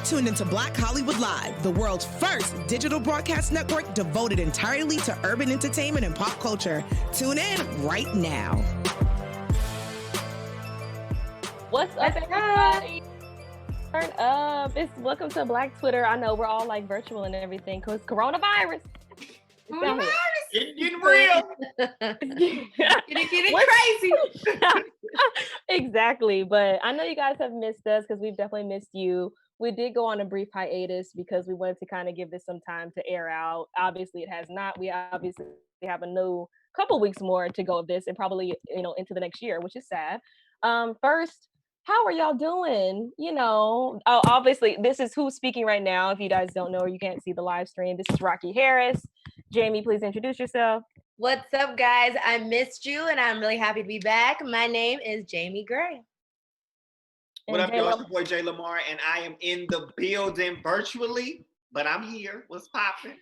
tuned into Black Hollywood Live, the world's first digital broadcast network devoted entirely to urban entertainment and pop culture. Tune in right now. What's up, everybody? Turn up. Welcome to Black Twitter. I know we're all like virtual and everything because coronavirus. It's getting real. It's getting crazy. Exactly. But I know you guys have missed us because we've definitely missed you. We did go on a brief hiatus because we wanted to kind of give this some time to air out. Obviously, it has not. We obviously have a new couple weeks more to go of this and probably, into the next year, which is sad. First, how are y'all doing? Obviously, this is who's speaking right now. If you guys don't know or you can't see the live stream, this is Rocky Harris. Jamie, please introduce yourself. What's up, guys? I missed you, and I'm really happy to be back. My name is Jamie Gray. What up, y'all? It's your boy Jay Lamar, and I am in the building virtually, but I'm here. What's poppin'?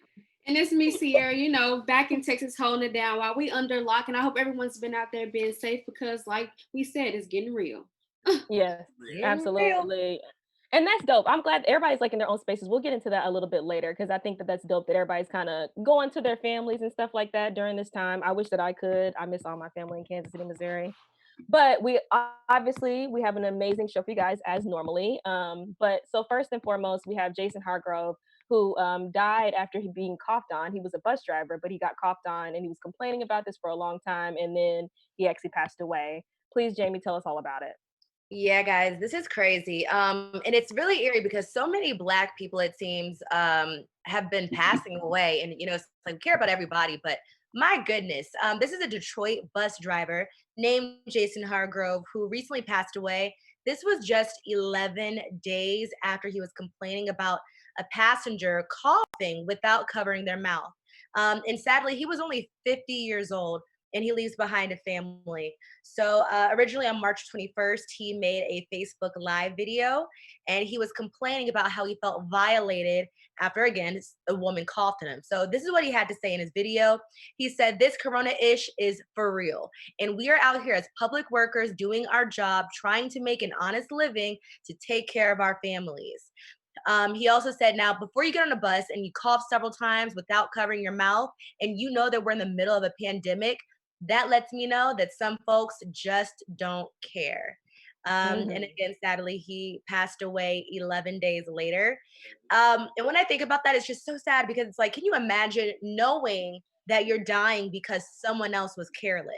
And it's me, Sierra, back in Texas holding it down while we under lock. And I hope everyone's been out there being safe because, like we said, it's getting real. Yes, absolutely. And that's dope. I'm glad everybody's like in their own spaces. We'll get into that a little bit later because I think that's dope that everybody's kind of going to their families and stuff like that during this time. I wish that I could. I miss all my family in Kansas City, Missouri. But we have an amazing show for you guys as normally. But so first and foremost, we have Jason Hargrove, who died after he being coughed on. He was a bus driver, but he got coughed on and he was complaining about this for a long time. And then he actually passed away. Please, Jamie, tell us all about it. Yeah, guys, this is crazy. And it's really eerie because so many Black people, it seems, have been passing away. And, it's like we care about everybody, but my goodness, this is a Detroit bus driver named Jason Hargrove who recently passed away. This was just 11 days after he was complaining about a passenger coughing without covering their mouth. And sadly, he was only 50 years old. And he leaves behind a family. So originally on March 21st, he made a Facebook Live video, and he was complaining about how he felt violated after, again, a woman coughed on him. So this is what he had to say in his video. He said, "This corona-ish is for real. And we are out here as public workers doing our job, trying to make an honest living to take care of our families." He also said, now, before you get on a bus and you cough several times without covering your mouth, and you know that we're in the middle of a pandemic, that lets me know that some folks just don't care. And again, sadly, he passed away 11 days later. And when I think about that, it's just so sad because it's like, can you imagine knowing that you're dying because someone else was careless?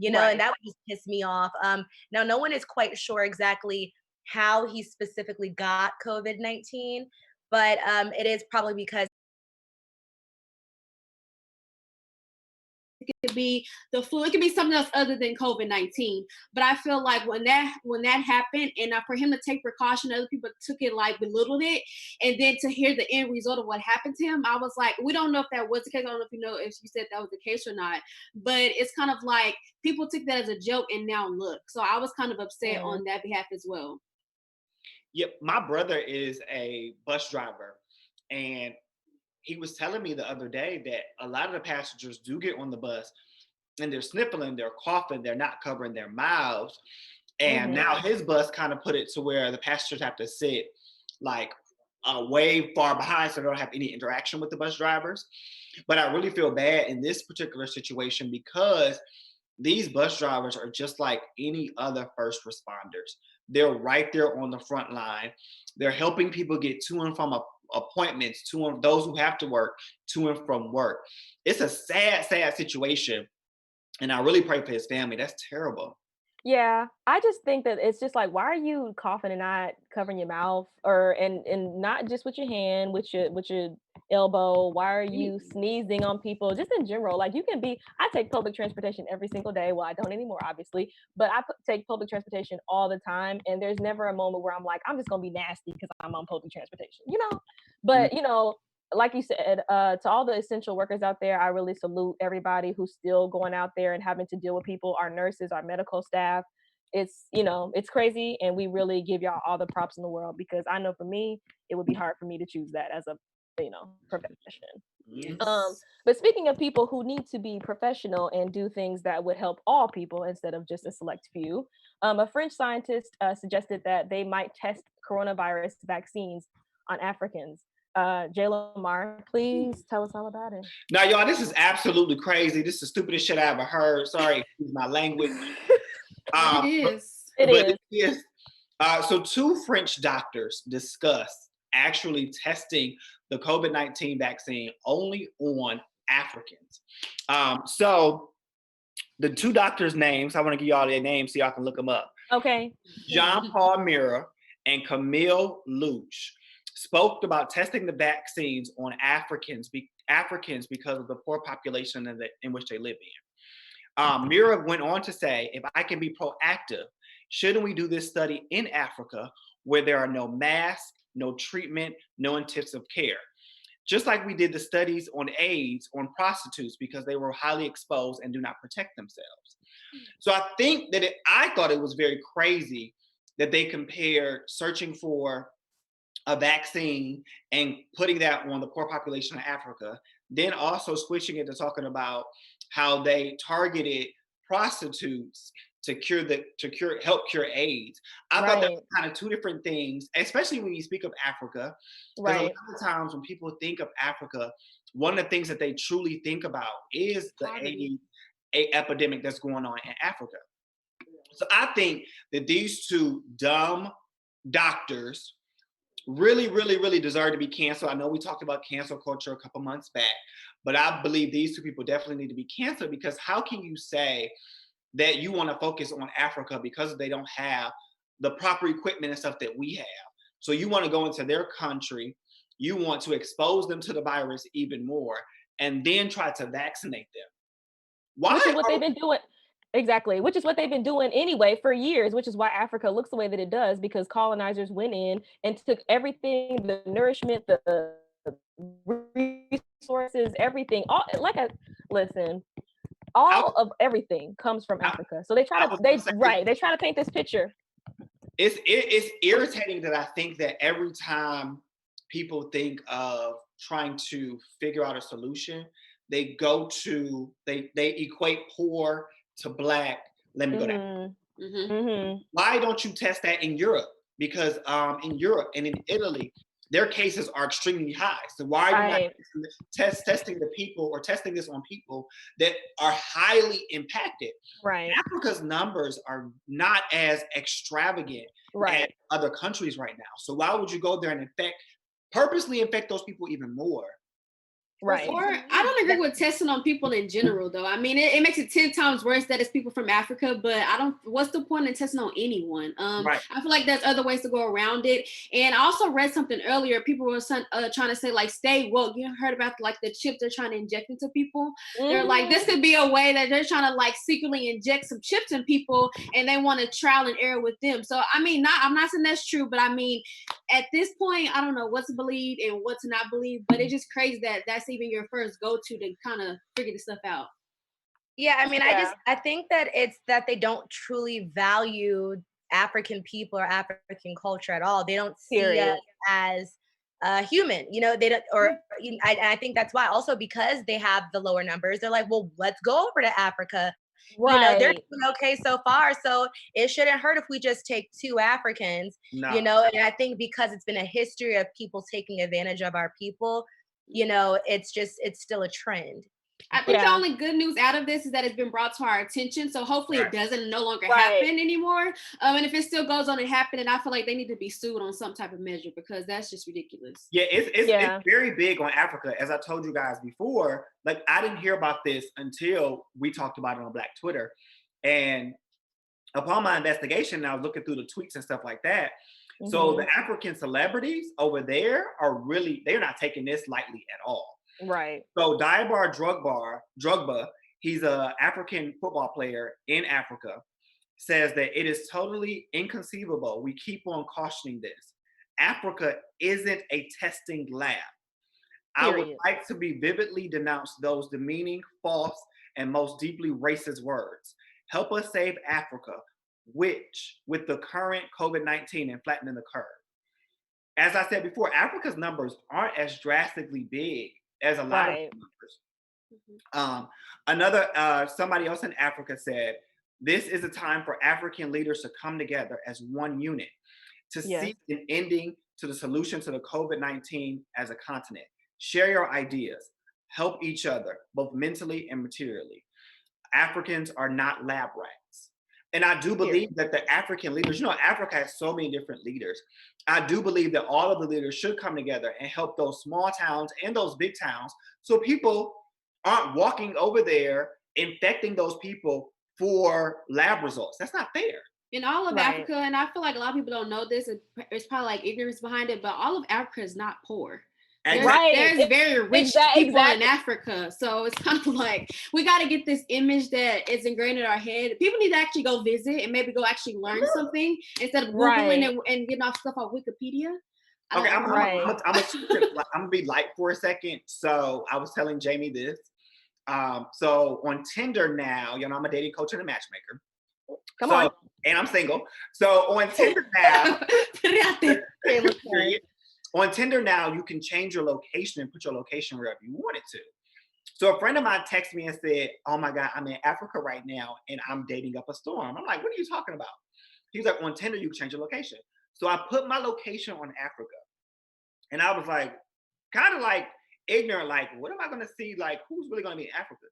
Right. And that would just piss me off. Now, no one is quite sure exactly how he specifically got COVID-19, but it is probably because It could be the flu. It could be something else other than COVID-19. But I feel like when that happened, and for him to take precaution, other people took it like belittled it, and then to hear the end result of what happened to him, I was like, we don't know if that was the case. I don't know if you said that was the case or not. But it's kind of like people took that as a joke, and now look. So I was kind of upset on that behalf as well. Yep, my brother is a bus driver, and he was telling me the other day that a lot of the passengers do get on the bus and they're sniffling, they're coughing, they're not covering their mouths. And now his bus kind of put it to where the passengers have to sit like way far behind so they don't have any interaction with the bus drivers. But I really feel bad in this particular situation because these bus drivers are just like any other first responders. They're right there on the front line. They're helping people get to and from appointments, to and those who have to work, to and from work. It's a sad, sad situation. And I really pray for his family. That's terrible. Yeah, I just think that it's just like, why are you coughing and not covering your mouth, or and not just with your hand, with your elbow? Why are you sneezing on people? Just in general, like you can be. I take public transportation every single day. Well, I don't anymore, obviously, but I take public transportation all the time, and there's never a moment where I'm like, I'm just gonna be nasty because I'm on public transportation, But like you said, to all the essential workers out there, I really salute everybody who's still going out there and having to deal with people, our nurses, our medical staff. It's crazy. And we really give y'all all the props in the world because I know for me, it would be hard for me to choose that as a, profession. yes. But speaking of people who need to be professional and do things that would help all people instead of just a select few, a French scientist suggested that they might test coronavirus vaccines on Africans. J. Lamar, please tell us all about it. Now, y'all, this is absolutely crazy. This is the stupidest shit I ever heard. Sorry, excuse my language. It is. It is. So 2 French doctors discussed actually testing the COVID-19 vaccine only on Africans. So the 2 doctors' names, I want to give y'all their names so y'all can look them up. Okay. Jean-Paul Mira and Camille Louche spoke about testing the vaccines on Africans because of the poor population in which they live in. Mira went on to say, if I can be proactive, shouldn't we do this study in Africa where there are no masks, no treatment, no intensive care? Just like we did the studies on AIDS on prostitutes because they were highly exposed and do not protect themselves. So I think that I thought it was very crazy that they compared searching for a vaccine and putting that on the poor population of Africa, then also switching it to talking about how they targeted prostitutes to help cure AIDS. I thought that was kind of 2 different things, especially when you speak of Africa. Because a lot of times when people think of Africa, one of the things that they truly think about is the AIDS epidemic that's going on in Africa. So I think that these 2 dumb doctors really, really, really deserve to be canceled. I know we talked about cancel culture a couple months back, but I believe these 2 people definitely need to be canceled, because how can you say that you want to focus on Africa because they don't have the proper equipment and stuff that we have? So you want to go into their country, you want to expose them to the virus even more, and then try to vaccinate them. Why? Which is what they've been doing. Exactly, which is what they've been doing anyway for years, which is why Africa looks the way that it does, because colonizers went in and took everything, the nourishment, the resources, everything. All of everything comes from Africa. So they try to paint this picture. It's irritating that I think that every time people think of trying to figure out a solution, they equate poor to Black. Let me go down. Why don't you test that in Europe? Because in Europe and in Italy, their cases are extremely high. So why are you not testing the people or testing this on people that are highly impacted? Right. Africa's numbers are not as extravagant as other countries right now. So why would you go there and purposely infect those people even more? Right. Or I don't agree with testing on people in general, though. I mean, it makes it 10 times worse that it's people from Africa, but what's the point in testing on anyone? I feel like there's other ways to go around it. And I also read something earlier. People were trying to say, like, stay woke. You heard about, like, the chip they're trying to inject into people? They're like, this could be a way that they're trying to, like, secretly inject some chips in people, and they want to trial and error with them. So, I mean, I'm not saying that's true, but I mean, at this point, I don't know what to believe and what to not believe, but it's just crazy that that's even your first go-to to kind of figure this stuff out. Yeah, I mean, I think that it's that they don't truly value African people or African culture at all. They don't see us as human, they don't, I think that's why also, because they have the lower numbers, they're like, well, let's go over to Africa. They're doing okay so far, so it shouldn't hurt if we just take 2 Africans, and I think because it's been a history of people taking advantage of our people, it's still a trend. I think the only good news out of this is that it's been brought to our attention. So hopefully it doesn't no longer happen anymore. And if it still goes on and happening, I feel like they need to be sued on some type of measure, because that's just ridiculous. Yeah, it's very big on Africa. As I told you guys before, like, I didn't hear about this until we talked about it on Black Twitter. And upon my investigation, I was looking through the tweets and stuff like that. So the African celebrities over there they're not taking this lightly at all. Right. So Diabar Drogba, he's an African football player in Africa, says that it is totally inconceivable. We keep on cautioning this. Africa isn't a testing lab. I would like to be vividly denounce those demeaning, false, and most deeply racist words. Help us save Africa, which, with the current COVID-19 and flattening the curve. As I said before, Africa's numbers aren't as drastically big as a lot of numbers. Somebody else in Africa said, this is a time for African leaders to come together as one unit to seek an ending to the solution to the COVID-19 as a continent. Share your ideas. Help each other, both mentally and materially. Africans are not lab rats. And I do believe that the African leaders, Africa has so many different leaders. I do believe that all of the leaders should come together and help those small towns and those big towns so people aren't walking over there infecting those people for lab results. That's not fair. In all of Africa, and I feel like a lot of people don't know this, it's probably like ignorance behind it, but all of Africa is not poor. There's very rich people in Africa. So it's kind of like we got to get this image that is ingrained in our head. People need to actually go visit and maybe go actually learn something instead of Googling and getting off stuff on Wikipedia. Okay, I'm gonna be light for a second. So I was telling Jamie this. So on Tinder now, I'm a dating coach and a matchmaker. Come on. And I'm single. So on Tinder now, on Tinder now, you can change your location and put your location wherever you want it to. So a friend of mine texted me and said, "Oh my God, I'm in Africa right now and I'm dating up a storm." I'm like, "What are you talking about?" He was like, "On Tinder, you can change your location." So I put my location on Africa. And I was like, kind of like ignorant, like, what am I going to see? Like, who's really going to be in Africa?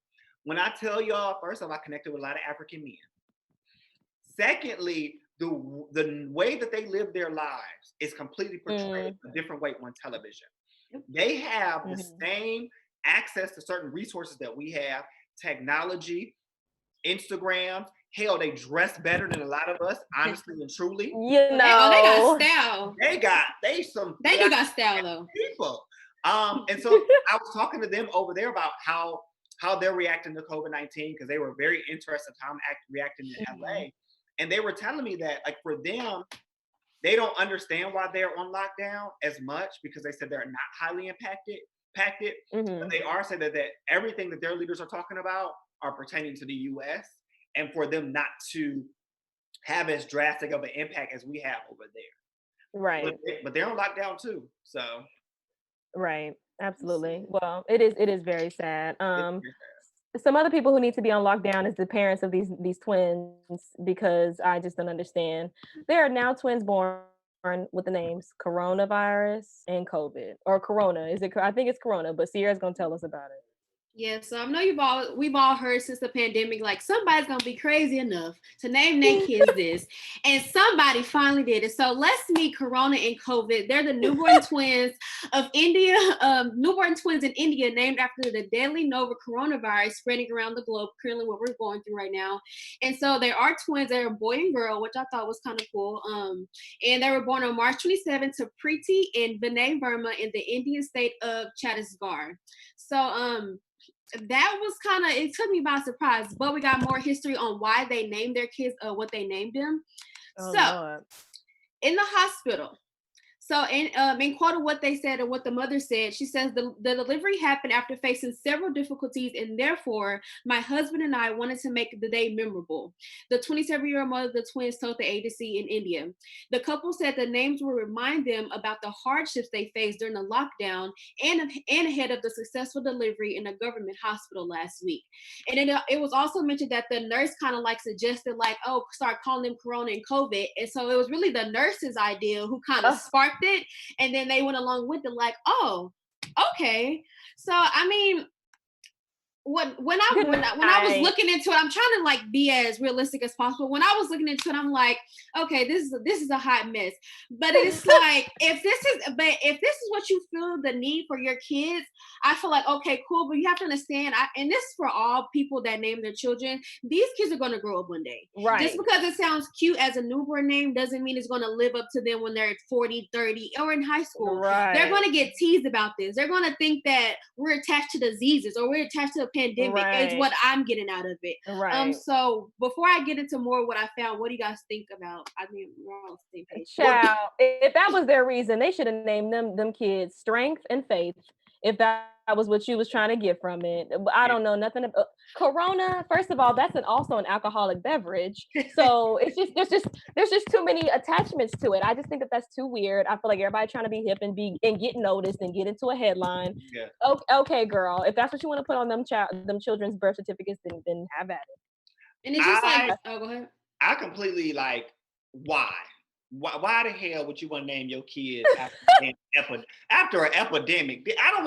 When I tell y'all, first off, I connected with a lot of African men. Secondly, the way that they live their lives is completely portrayed a different way on television. They have the same access to certain resources that we have, technology, Instagram. Hell, they dress better than a lot of us, honestly and truly. They got style. They do got style though. People. And so I was talking to them over there about how they're reacting to COVID-19 because they were very interested in how I'm reacting in LA. And they were telling me that, like, for them, they don't understand why they're on lockdown as much because they said they're not highly impacted. But they are saying that everything that their leaders are talking about are pertaining to the U.S. and for them not to have as drastic of an impact as we have over there. Right. But they're on lockdown too. So. Right. Absolutely. Well, it is very sad. Some other people who need to be on lockdown is the parents of these twins, because I just don't understand. There are now twins born with the names coronavirus and COVID, or corona. I think it's corona, but Sierra's gonna tell us about it. Yeah, so I know we've all heard since the pandemic, like, somebody's gonna be crazy enough to name their kids this, and somebody finally did it. So let's meet Corona and COVID. They're the newborn twins of India, newborn twins in India, named after the deadly novel coronavirus spreading around the globe, currently what we're going through right now. And so they are twins. They're a boy and girl, which I thought was kind of cool. And they were born on March 27th to Preeti and Vinay Verma in the Indian state of Chhattisgarh. So that was it took me by surprise, but we got more history on why they named their kids what they named them. Lord. In the hospital. So in quote of what they said and what the mother said, she says the delivery happened after facing several difficulties, and therefore my husband and I wanted to make the day memorable. The 27-year-old mother of the twins told the agency in India. The couple said the names will remind them about the hardships they faced during the lockdown and ahead of the successful delivery in a government hospital last week. And it was also mentioned that the nurse kind of like suggested, like, oh, start calling them Corona and COVID. And so it was really the nurse's idea who kind of sparked it, and then they went along with it, like, oh, okay. So I mean, when I was looking into it, I'm trying to like be as realistic as possible. When I was looking into it, I'm like, okay, this is a hot mess. But it's like, if this is what you feel the need for your kids, I feel like, okay, cool. But you have to understand, and this is for all people that name their children, these kids are going to grow up one day. Right. Just because it sounds cute as a newborn name doesn't mean it's going to live up to them when they're 40, 30, or in high school. Right. They're going to get teased about this. They're going to think that we're attached to diseases or we're attached to a pandemic. Right. Is what I'm getting out of it. Right. So before I get into more of what I found, what do you guys think about? I mean, we're on the same page. Child, if that was their reason, they should have named them kids Strength and Faith. If that was what you was trying to get from it. I don't know nothing about Corona. First of all, that's also an alcoholic beverage. So it's just there's just too many attachments to it. I just think that's too weird. I feel like everybody trying to be hip and get noticed and get into a headline. Yeah. Okay, girl. If that's what you want to put on them children's birth certificates, then have at it. And it's just go ahead. I completely why? Why the hell would you want to name your kid after an epidemic? I don't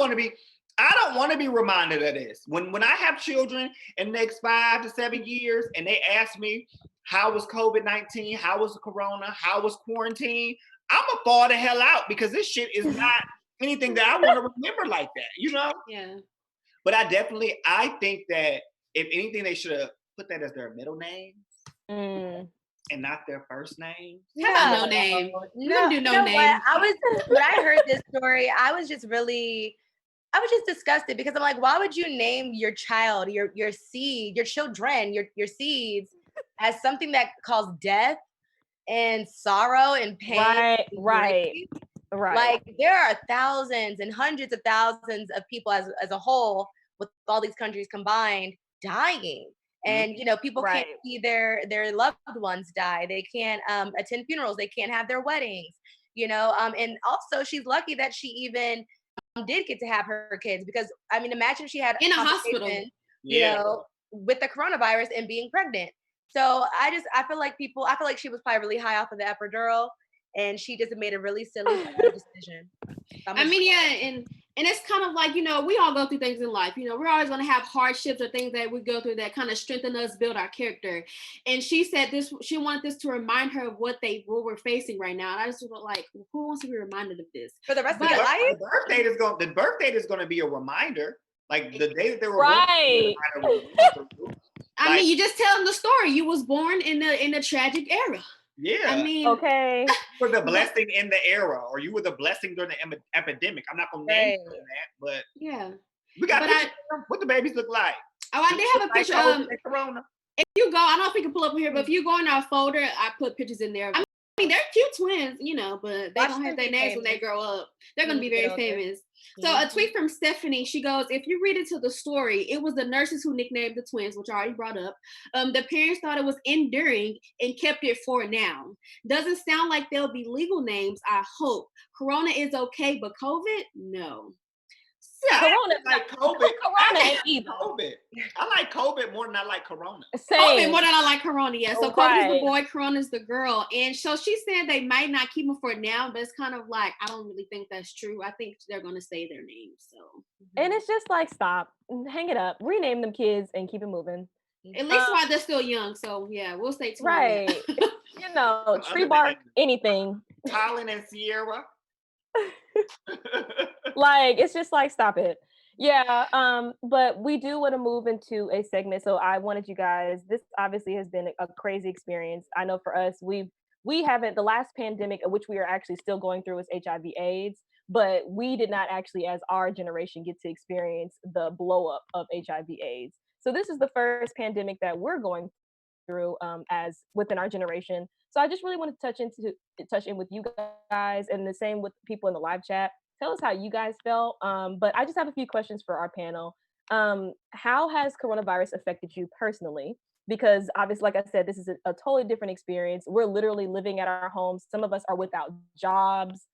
want to be reminded of this. When I have children in the next 5 to 7 years and they ask me, how was COVID-19? How was Corona? How was quarantine? I'm going to fall the hell out because this shit is not anything that I want to remember like that, you know? Yeah. But I think that if anything, they should have put that as their middle name and not their first name. How about no name? We're gonna do no name. When I heard this story, I was just disgusted because I'm like, why would you name your child, your seed, your children, your seeds as something that caused death and sorrow and pain? Right. Like there are thousands and hundreds of thousands of people as a whole with all these countries combined dying. And people can't see their loved ones die. They can't attend funerals. They can't have their weddings. And also she's lucky that she even did get to have her kids, because I mean, imagine if she had in a hospital, with the coronavirus and being pregnant. So I feel like she was probably really high off of the epidural, and she just made a really silly decision. I mean, yeah, and it's kind of like, we all go through things in life. We're always going to have hardships or things that we go through that kind of strengthen us, build our character. And she said she wanted this to remind her of what we're facing right now. And I just was like, who wants to be reminded of this for the rest of your life? The birth date is going to be a reminder. Like the day that they were born. I mean, you just tell them the story. You was born in a tragic era. Yeah. I mean, okay. For the blessing in the era, or you were the blessing during the epidemic. I'm not gonna name that, but yeah, we got what the babies look like. Oh, I did have a picture. Corona. If you go, I don't know if we can pull up here, but if you go in our folder, I put pictures in there. I mean, they're cute twins, but they don't have their names when they grow up. They're gonna be very famous. So a tweet from Stephanie, she goes, if you read into the story, it was the nurses who nicknamed the twins, which I already brought up. The parents thought it was enduring and kept it for now. Doesn't sound like there'll be legal names, I hope. Corona is okay, but COVID, no. Corona like COVID. Corona ain't either. COVID. I like COVID more than I like Corona. Same. COVID more than I like Corona, yeah. So COVID is the boy, Corona is the girl. And so she's saying they might not keep them for now, but it's kind of like, I don't really think that's true. I think they're going to say their names. So. And it's just like, stop, hang it up, rename them kids and keep it moving. At least while they're still young. So yeah, we'll stay tuned. Right. Tree bark, anything. Colin and Sierra. Like, it's just like, stop it. Yeah. But we do want to move into a segment. So I wanted you guys, this obviously has been a crazy experience. I know for us, we haven't, the last pandemic, which we are actually still going through, is HIV/AIDS, but we did not actually, as our generation, get to experience the blow up of HIV/AIDS. So this is the first pandemic that we're going through as within our generation. So I just really want to touch in with you guys, and the same with people in the live chat. Tell us how you guys felt. But I just have a few questions for our panel. How has coronavirus affected you personally? Because obviously, like I said, this is a totally different experience. We're literally living at our homes. Some of us are without jobs.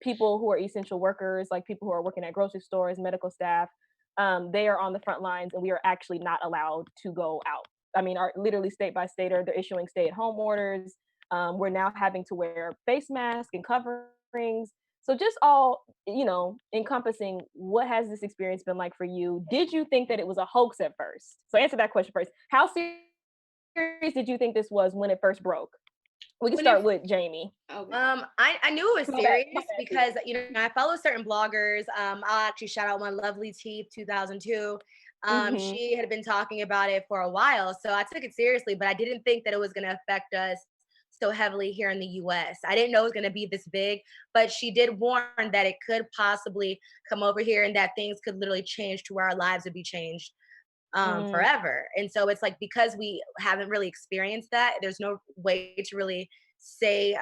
People who are essential workers, like people who are working at grocery stores, medical staff, they are on the front lines, and we are actually not allowed to go out. I mean, literally state by state, they're issuing stay-at-home orders. We're now having to wear face masks and coverings. So just all, encompassing, what has this experience been like for you? Did you think that it was a hoax at first? So answer that question first. How serious did you think this was when it first broke? We can start with Jamie. I knew it was serious because I follow certain bloggers. I'll actually shout out one, Lovely Teeth 2002. She had been talking about it for a while, so I took it seriously, but I didn't think that it was going to affect us so heavily here in the US. I didn't know it was going to be this big, but she did warn that it could possibly come over here and that things could literally change to where our lives would be changed forever. And so it's like, because we haven't really experienced that, there's no way to really say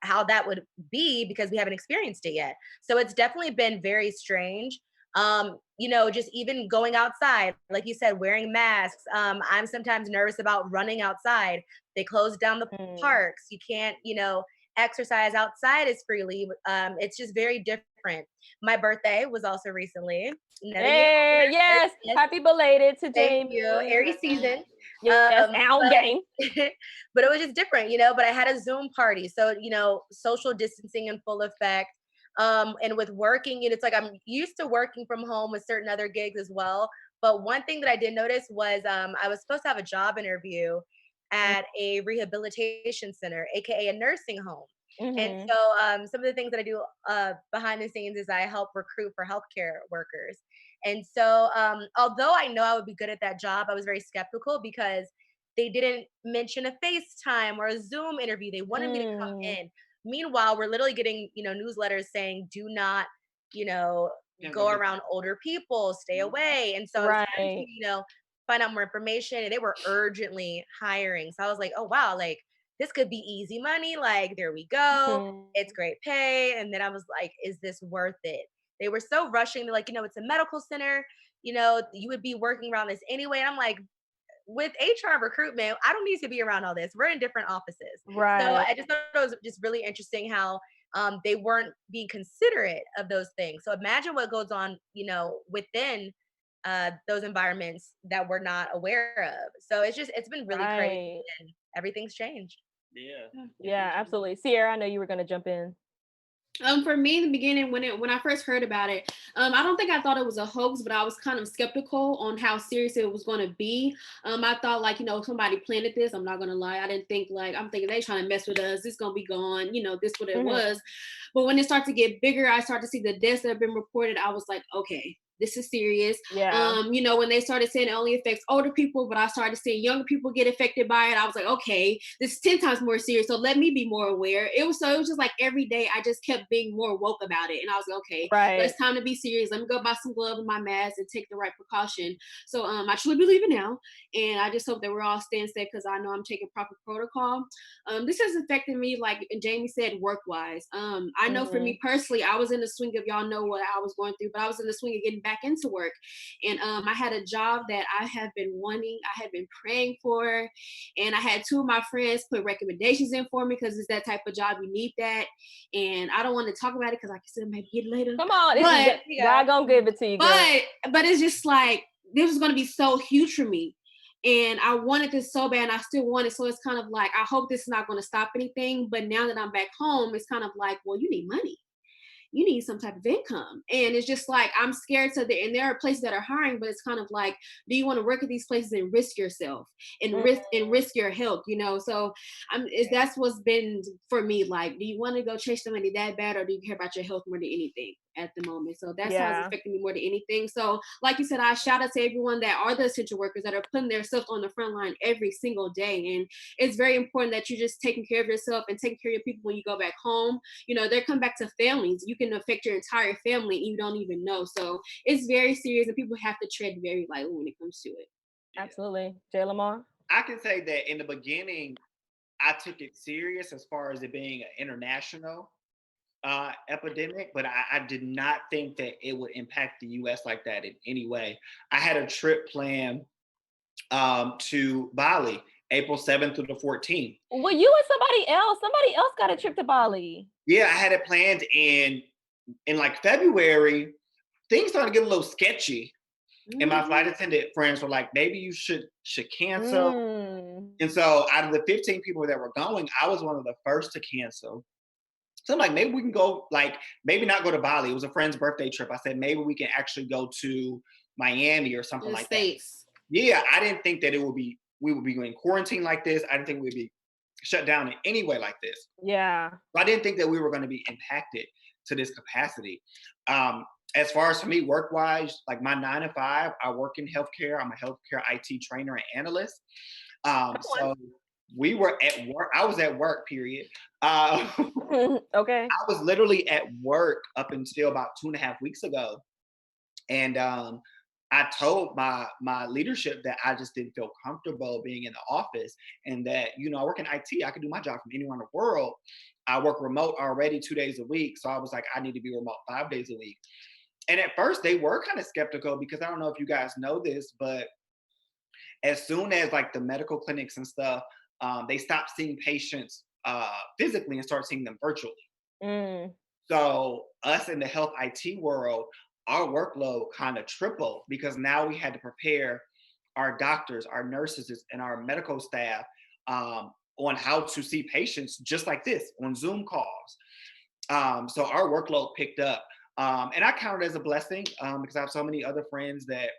how that would be because we haven't experienced it yet. So it's definitely been very strange. Just even going outside, like you said, wearing masks. I'm sometimes nervous about running outside. They closed down the parks. You can't, exercise outside as freely. It's just very different. My birthday was also recently. Hey, yes. Happy belated to Jamie. Thank you. Aries season. Yes, own game. But it was just different, but I had a Zoom party. So, social distancing in full effect. And with working, it's like I'm used to working from home with certain other gigs as well. But one thing that I did notice was I was supposed to have a job interview at a rehabilitation center, aka a nursing home. And Mm-hmm. so some of the things that I do behind the scenes is I help recruit for healthcare workers. And so although I know I would be good at that job, I was very skeptical because they didn't mention a FaceTime or a Zoom interview. They wanted me to come in. Meanwhile, we're literally getting, newsletters saying do not, you know, Yeah, go go get around older people, stay away. And so I was trying to, Right. find out more information, and they were urgently hiring. So I was like, oh wow, like this could be easy money. Like, there we go. Mhm. It's great pay. And then I was like, is this worth it? They were so rushing. They're like, it's a medical center. You would be working around this anyway. And I'm like, with HR and recruitment, I don't need to be around all this. We're in different offices. So Right. I just thought it was just really interesting how they weren't being considerate of those things. So imagine what goes on, within those environments that we're not aware of. So it's been really crazy, Right. and everything's changed. Yeah. Yeah, absolutely. Sierra, I know you were gonna jump in. For me in the beginning, when I first heard about it, I don't think I thought it was a hoax, but I was kind of skeptical on how serious it was going to be. I thought like, somebody planted this. I'm not gonna lie, I didn't think like, I'm thinking they trying to mess with us. This gonna be gone. This what it Mhm. was. But when it started to get bigger, I started to see the deaths that have been reported. I was like, okay, this is serious. Yeah. When they started saying it only affects older people, but I started seeing younger people get affected by it, I was like, okay, this is 10 times more serious. So let me be more aware. It was just like every day I just kept being more woke about it. And I was like, okay, but Right. it's time to be serious. Let me go buy some gloves and my mask and take the right precaution. So I truly believe it now. And I just hope that we're all staying safe because I know I'm taking proper protocol. This has affected me, like Jamie said, work wise. I know for Mhm. me personally, I was in the swing of, y'all know what I was going through, but I was in the swing of getting back into work. And I had a job that I have been wanting, I had been praying for. And I had two of my friends put recommendations in for me because it's that type of job, you need that. And I don't want to talk about it because I can still maybe get it later. Come on, But God gonna give it to you, girl. but it's just like this was gonna be so huge for me. And I wanted this so bad and I still want it. So it's kind of like I hope this is not gonna stop anything. But now that I'm back home, it's kind of like, well, you need money, you need some type of income. And it's just like I'm scared and there are places that are hiring, but it's kind of like, do you want to work at these places and risk yourself and Mhm. risk your health, so that's what's been for me. Like, do you want to go chase the money that bad, or do you care about your health more than anything at the moment? So that's how it's Yeah. affecting me more than anything. So like you said, I shout out to everyone that are the essential workers that are putting themselves on the front line every single day. And it's very important that you're just taking care of yourself and taking care of your people when you go back home. They come back to families. You can affect your entire family and you don't even know. So it's very serious, and people have to tread very lightly when it comes to it. Yeah. Absolutely. Jay Lamar. I can say that in the beginning, I took it serious as far as it being an international epidemic, but I did not think that it would impact the U.S. like that in any way. I had a trip planned to Bali, April 7th through the 14th. Well, you and somebody else. Somebody else got a trip to Bali. Yeah, I had it planned in like February. Things started to get a little sketchy. And my flight attendant friends were like, maybe you should cancel. Mm. And so out of the 15 people that were going, I was one of the first to cancel. So I'm like, maybe we can go, like, maybe not go to Bali. It was a friend's birthday trip. I said, maybe we can actually go to Miami or something In the like that. States. Yeah, I didn't think that we would be in quarantine like this. I didn't think we'd be shut down in any way like this. Yeah. So I didn't think that we were going to be impacted to this capacity. As far as for me, work-wise, like my 9 to 5, I work in healthcare. I'm a healthcare IT trainer and analyst. So we were at work. I was at work, period. Okay. I was literally at work up until about 2.5 weeks ago. And I told my leadership that I just didn't feel comfortable being in the office, and that, I work in IT. I can do my job from anywhere in the world. I work remote already 2 days a week. So I was like, I need to be remote 5 days a week. And at first they were kind of skeptical because I don't know if you guys know this, but as soon as like the medical clinics and stuff, they stopped seeing patients physically and start seeing them virtually. Mm. So us in the health IT world, our workload kind of tripled because now we had to prepare our doctors, our nurses, and our medical staff on how to see patients just like this on Zoom calls. So our workload picked up. And I count it as a blessing because I have so many other friends that,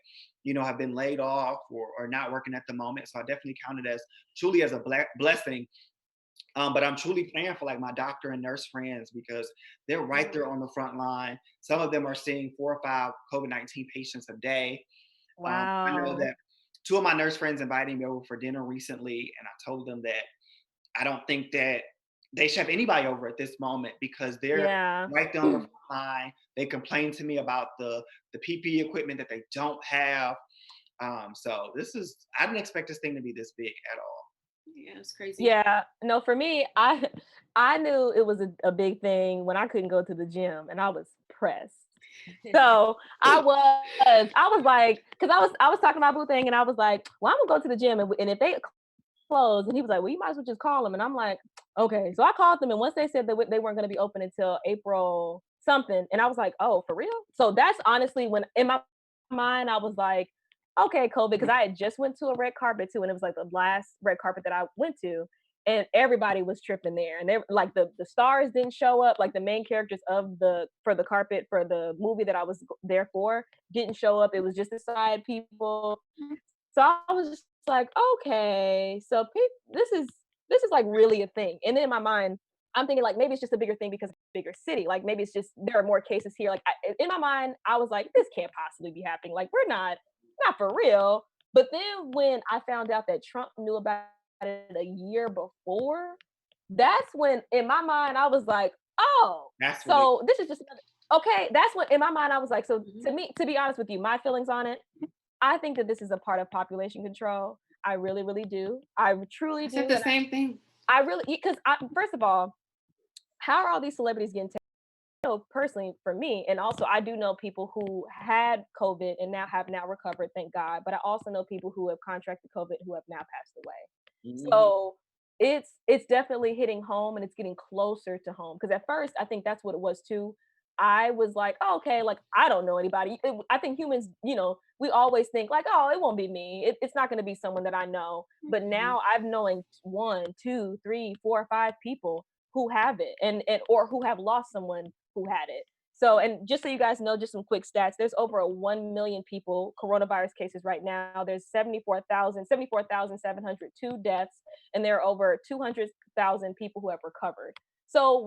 have been laid off or not working at the moment. So I definitely count it as truly as a blessing. But I'm truly praying for like my doctor and nurse friends because they're right there on the front line. Some of them are seeing 4 or 5 COVID-19 patients a day. I know Wow. that 2 of my nurse friends invited me over for dinner recently, and I told them that I don't think that they should have anybody over at this moment because they're Yeah. right there on the front line. They complain to me about the PPE equipment that they don't have. So I didn't expect this thing to be this big at all. Yeah, it's crazy. Yeah. No, for me, I knew it was a big thing when I couldn't go to the gym and I was pressed. So I was like, because I was talking about Boo thing and I was like, well, I'm gonna go to the gym and if they close, and he was like, well, you might as well just call them. And I'm like, okay. So I called them, and once they said that they weren't going to be open until April something, and I was like, oh, for real? So that's honestly when in my mind I was like, okay, COVID, because I had just went to a red carpet too, and it was like the last red carpet that I went to, and everybody was tripping there, and they like the stars didn't show up, like the main characters of for the carpet for the movie that I was there for didn't show up. It was just the side people. So I was just like, okay, so this is like really a thing. And then in my mind, I'm thinking like maybe it's just a bigger thing because it's a bigger city. Like maybe it's just there are more cases here. Like in my mind, I was like, this can't possibly be happening. Like we're not for real. But then when I found out that Trump knew about it a year before, that's when in my mind I was like, oh, That's what it so this is just okay. That's what in my mind I was like. So Mhm. to me, to be honest with you, my feelings on it, I think that this is a part of population control. I really, really do. I truly I said do. the And same thing. I really, because first of all, how are all these celebrities getting tested? I know personally for me, and also I do know people who had COVID and have now recovered, thank God. But I also know people who have contracted COVID who have now passed away. Mhm. So it's definitely hitting home and it's getting closer to home. Because at first I think that's what it was too. I was like, oh, okay, like I don't know anybody. I think humans, we always think like, oh, it won't be me. It's not going to be someone that I know. But now I've known 1, 2, 3, 4, 5 people who have it, and or who have lost someone who had it. So, and just so you guys know, just some quick stats, there's over 1 million people, coronavirus cases right now. There's 74,702 deaths, and there are over 200,000 people who have recovered. So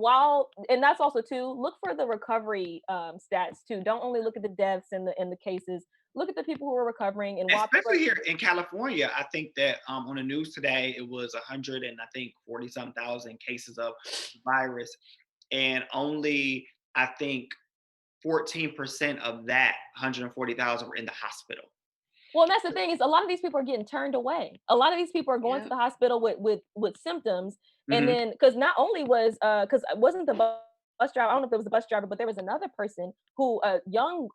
and that's also too, look for the recovery stats too. Don't only look at the deaths and the cases. Look at the people who are recovering, and while people Especially here in California, I think that on the news today it was 100 and I think 40 some thousand cases of virus, and only I think 14% of that 140,000 were in the hospital. Well, and that's the thing is a lot of these people are getting turned away. A lot of these people are going to Yep. the hospital with symptoms, and Mhm. then because not only because wasn't the bus driver, I don't know if it was the bus driver, but there was another person who a young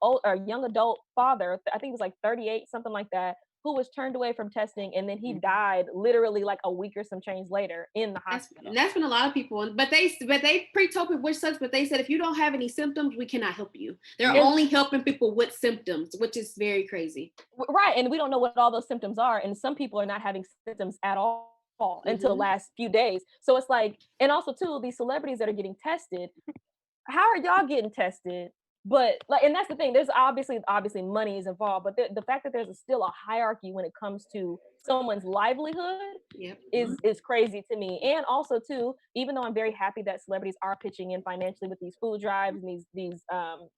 adult father, I think it was like 38, something like that, who was turned away from testing, and then he died literally like a week or some change later in the hospital. That's been a lot of people, but they pre-told people which sucks. But they said if you don't have any symptoms, we cannot help you. They're Yeah. only helping people with symptoms, which is very crazy. Right, and we don't know what all those symptoms are, and some people are not having symptoms at all until the Mhm. last few days. So it's like, and also too, these celebrities that are getting tested, how are y'all getting tested? But like, and that's the thing. There's obviously money is involved, but the fact that there's still a hierarchy when it comes to someone's livelihood Yep. is crazy to me. And also too, even though I'm very happy that celebrities are pitching in financially with these food drives and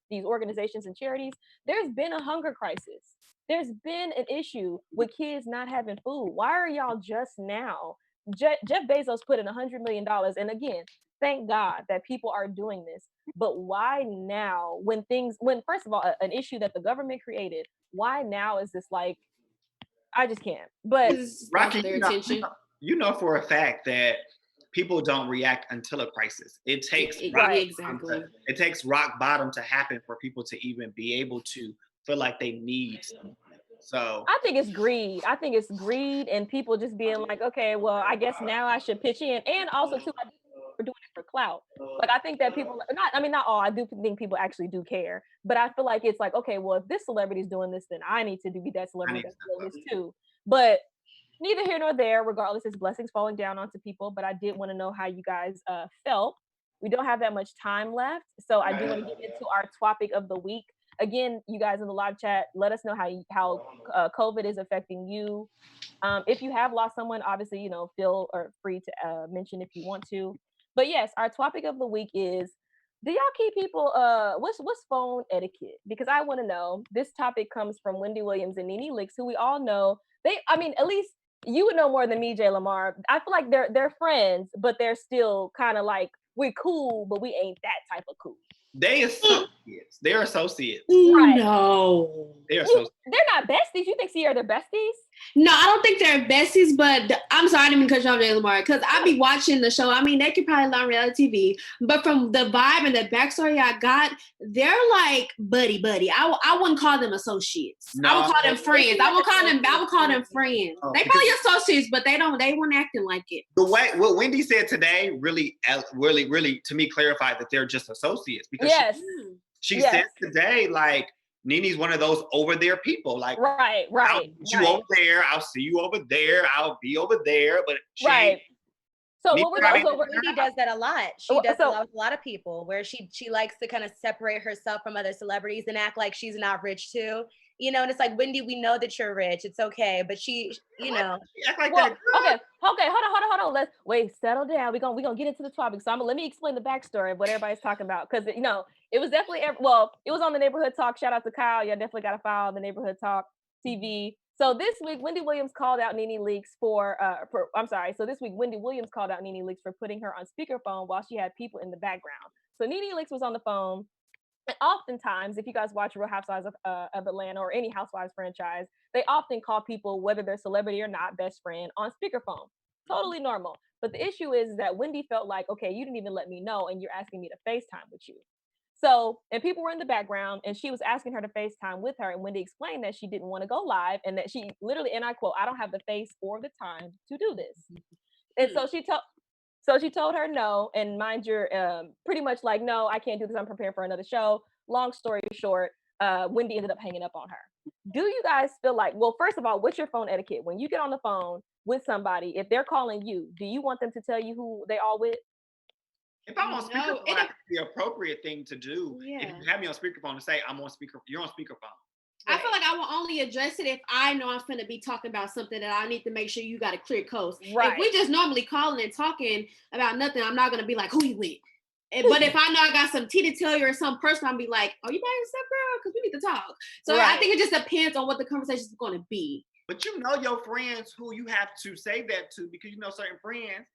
these organizations and charities, there's been a hunger crisis. There's been an issue with kids not having food. Why are y'all just now? Jeff Bezos put in $100 million, and again, thank God that people are doing this. But why now, when first of all, an issue that the government created, why now is this like, I just can't. But Because it's about Rocky, their attention. you know for a fact that people don't react until a crisis. It takes Right. Exactly. rock bottom to happen for people to even be able to feel like they need something. So I think it's greed. I think it's greed and people just being like, okay, well, I guess now I should pitch in. And also too, I think we're doing it for clout. Like I think that people not all, I do think people actually do care, but I feel like it's like, okay, well, if this celebrity's doing this, then I need to be that I celebrity need to that's step doing up. this too. But neither here nor there, regardless, it's blessings falling down onto people. But I did want to know how you guys felt. We don't have that much time left, so I do want to get into our topic of the week. Again, you guys in the live chat, let us know how COVID is affecting you. If you have lost someone, obviously, feel or free to mention if you want to. But yes, our topic of the week is: do y'all keep people? What's phone etiquette? Because I want to know. This topic comes from Wendy Williams and Nene Leakes, who we all know. At least you would know more than me, Jay Lamar. I feel like they're friends, but they're still kind of like we're cool, but we ain't that type of cool. They associates. They're associates. Right. No. They're associates. They're not besties. You think Sierra, they're besties? No, I don't think they're besties, but I'm sorry, I didn't even cut you off, Jay Lamar, because I be watching the show. I mean, they could probably learn reality TV, but from the vibe and the backstory I got, they're like buddy. I wouldn't call them associates. No. I would call them friends. I would call them friends. Oh, They probably associates, but they weren't acting like it. The way what Wendy said today really, to me clarified that they're just associates because Yes. she Yes. said today, like, Nene's one of those over there people. Like, right. I'll meet you over there. I'll see you over there. I'll be over there. But she ain't. So what we're going over, Wendy does that a lot. She does a lot with a lot of people, where she likes to kind of separate herself from other celebrities and act like she's not rich too. And it's like, Wendy, we know that you're rich. It's okay, but she act like that. Okay, hold on. Let's settle down. We're gonna get into the topic. So let me explain the backstory of what everybody's talking about, because it was definitely it was on the Neighborhood Talk. Shout out to Kyle. Y'all definitely got to follow the Neighborhood Talk TV. So this week, Wendy Williams called out Nene Leakes So this week, Wendy Williams called out Nene Leakes for putting her on speakerphone while she had people in the background. So Nene Leakes was on the phone. And oftentimes, if you guys watch Real Housewives of Atlanta or any Housewives franchise, they often call people, whether they're celebrity or not, best friend on speakerphone. Totally normal. But the issue is that Wendy felt like, okay, you didn't even let me know, and you're asking me to FaceTime with you. So, and people were in the background, and she was asking her to FaceTime with her, and Wendy explained that she didn't want to go live, and that she literally, and I quote, "I don't have the face or the time to do this." And so she told her no, and mind your, pretty much like, no, I can't do this. I'm preparing for another show. Long story short, Wendy ended up hanging up on her. Do you guys feel like, well, first of all, what's your phone etiquette? When you get on the phone with somebody, if they're calling you, do you want them to tell you who they all with? If I'm on speakerphone, I think the appropriate thing to do, if you have me on speakerphone, to say you're on speakerphone. I feel like I will only address it if I know I'm finna be talking about something that I need to make sure you got a clear coast. Right. If we just normally calling and talking about nothing, I'm not gonna be like, who you with? But if I know I got some tea to tell you or some person, I'll be like, oh, you by yourself, girl? Because we need to talk. So I think it just depends on what the conversation is going to be. But you know your friends who you have to say that to, because you know certain friends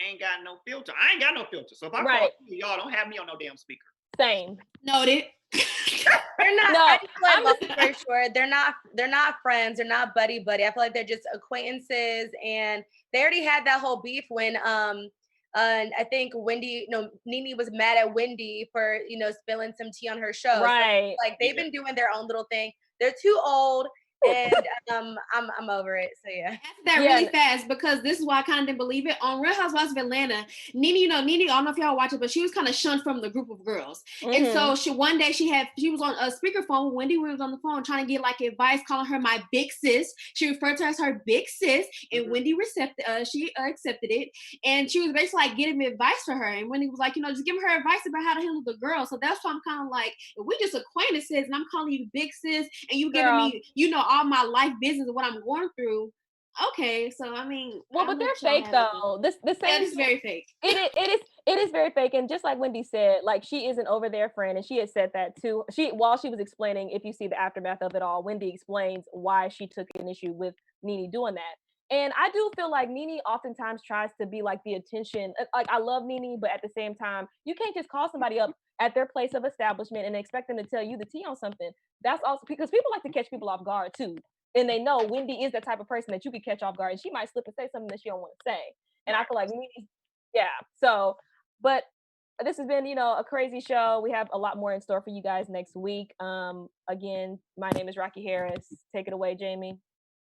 ain't got no filter. I ain't got no filter. So if I call you, y'all don't have me on no damn speaker. Same. Noted. They're not. No, I feel like, long story short, they're not friends. They're not buddy. I feel like they're just acquaintances, and they already had that whole beef when and I think Nene was mad at Wendy for spilling some tea on her show. Right. So, like they've been doing their own little thing. They're too old. And I'm over it. So yeah. After that really fast, because this is why I kind of didn't believe it. On Real Housewives of Atlanta, Nene, I don't know if y'all watch it, but she was kind of shunned from the group of girls. And so one day she was on a speakerphone with Wendy Williams on the phone trying to get like advice, calling her my big sis. She referred to her as her big sis, and Wendy accepted it. And she was basically like getting advice for her. And Wendy was like, just give her advice about how to handle the girl. So that's why I'm kind of like, if we just acquaintances and I'm calling you big sis and you giving me, all my life business and what I'm going through. Okay, so I mean, but they're fake though. This is very fake. It is very fake, and just like Wendy said, like she is an over there friend, and she had said that too. While she was explaining, if you see the aftermath of it all, Wendy explains why she took an issue with Nene doing that. And I do feel like Nene oftentimes tries to be like the attention. Like I love Nene, but at the same time, you can't just call somebody up at their place of establishment and expect them to tell you the tea on something. That's also because people like to catch people off guard too. And they know Wendy is the type of person that you could catch off guard, and she might slip and say something that she don't want to say. And I feel like so, but this has been, a crazy show. We have a lot more in store for you guys next week. Again, my name is Rocky Harris. Take it away, Jamie.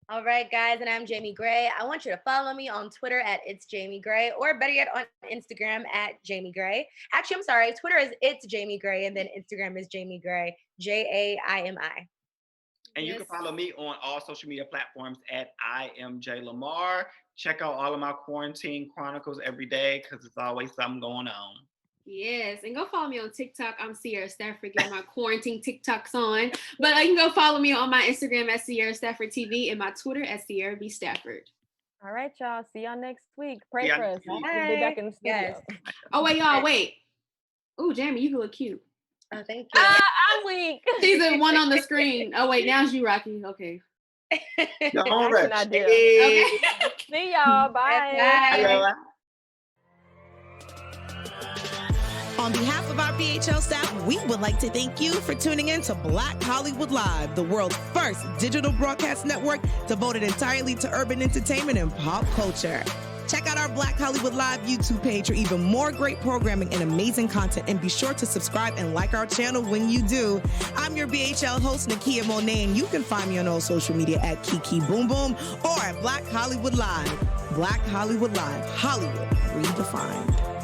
All right, guys, and I'm Jamie Gray. I want you to follow me on Twitter at It's Jamie Gray, or better yet, on Instagram at Jamie Gray. Actually, I'm sorry, Twitter is It's Jamie Gray, and then Instagram is Jamie Gray, JAIMI. And you can follow me on all social media platforms at I am J Lamar. Check out all of my quarantine chronicles every day because there's always something going on. Yes, and go follow me on TikTok. I'm Sierra Stafford. Get my quarantine TikToks on. But you can go follow me on my Instagram at Sierra Stafford TV and my Twitter at Sierra B Stafford. All right, y'all. See y'all next week. Pray for us. We'll Bye. be back in the studio. Yes. Oh, wait, y'all, wait. Oh, Jamie, you look cute. Oh, thank you. I'm weak. She's the one on the screen. Oh, wait, now it's you, Rocky. Okay. Don't Action rush. idea. Okay. See y'all. Bye. Bye. On behalf of our BHL staff, we would like to thank you for tuning in to Black Hollywood Live, the world's first digital broadcast network devoted entirely to urban entertainment and pop culture. Check out our Black Hollywood Live YouTube page for even more great programming and amazing content, and be sure to subscribe and like our channel when you do. I'm your BHL host, Nakia Monet, and you can find me on all social media at Kiki Boom Boom or at Black Hollywood Live. Black Hollywood Live, Hollywood redefined.